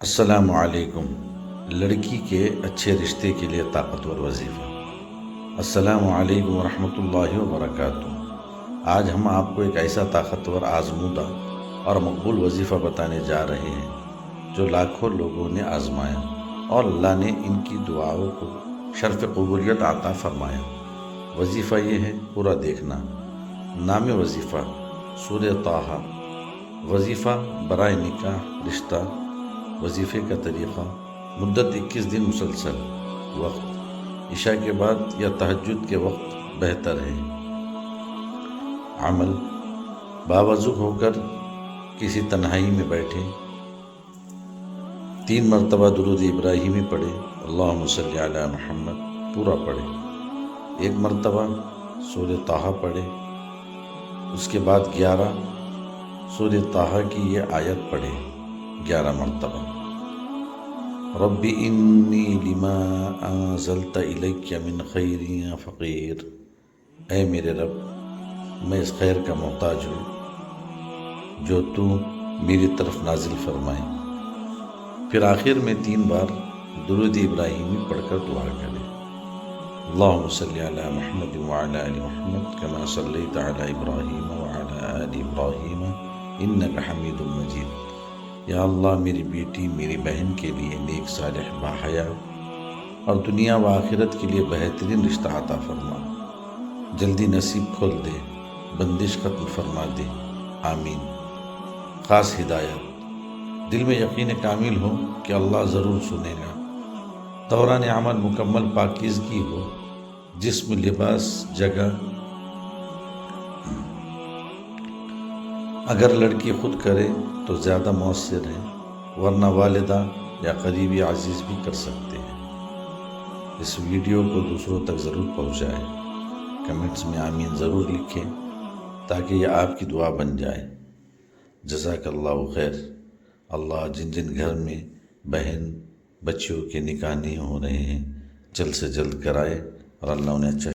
السلام علیکم۔ لڑکی کے اچھے رشتے کے لیے طاقتور وظیفہ۔ السلام علیکم ورحمۃ اللہ وبرکاتہ۔ آج ہم آپ کو ایک ایسا طاقتور، آزمودہ اور مقبول وظیفہ بتانے جا رہے ہیں جو لاکھوں لوگوں نے آزمایا اور اللہ نے ان کی دعاؤں کو شرف قبولیت عطا فرمایا۔ وظیفہ یہ ہے، پورا دیکھنا۔ نام وظیفہ سورہ طٰہٰ۔ وظیفہ برائے نکاح رشتہ۔ وظیفے کا طریقہ: مدت 21 دن مسلسل۔ وقت: عشاء کے بعد یا تہجد کے وقت بہتر ہے۔ عمل: باوضو ہو کر کسی تنہائی میں بیٹھے، 3 مرتبہ درود ابراہیمی پڑھے، اللہم صلی علی محمد پورا پڑھے، 1 مرتبہ سورہ طٰہٰ پڑھے، اس کے بعد 11 سورہ طٰہٰ کی یہ آیت پڑھے 11 مرتبہ: رب انی لما انزلت الی من خیر فقیر۔ اے میرے رب، میں اس خیر کا محتاج ہوں جو تو میری طرف نازل فرمائے۔ پھر آخر میں 3 بار درود ابراہیمی پڑھ کر دعا کرے، اللہم صلی علی محمد وعلی آل محمد کما صلیت علی ابراہیم وعلی آل ابراہیم انک حمید مجید۔ یا اللہ، میری بیٹی، میری بہن کے لیے نیک، صالح، باحیا اور دنیا و آخرت کے لیے بہترین رشتہ عطا فرما، جلدی نصیب کھول دے، بندش ختم فرما دے، آمین۔ خاص ہدایت: دل میں یقین کامل ہو کہ اللہ ضرور سنے گا۔ دوران عمل مکمل پاکیزگی ہو، جسم، لباس، جگہ۔ اگر لڑکی خود کرے تو زیادہ مؤثر ہے، ورنہ والدہ یا قریبی عزیز بھی کر سکتے ہیں۔ اس ویڈیو کو دوسروں تک ضرور پہنچائیں، کمنٹس میں آمین ضرور لکھیں تاکہ یہ آپ کی دعا بن جائے۔ جزاک اللہ خیر۔ اللہ جن جن گھر میں بہن بچیوں کے نکاح نہیں ہو رہے ہیں جلد سے جلد کرائے اور اللہ انہیں اچھا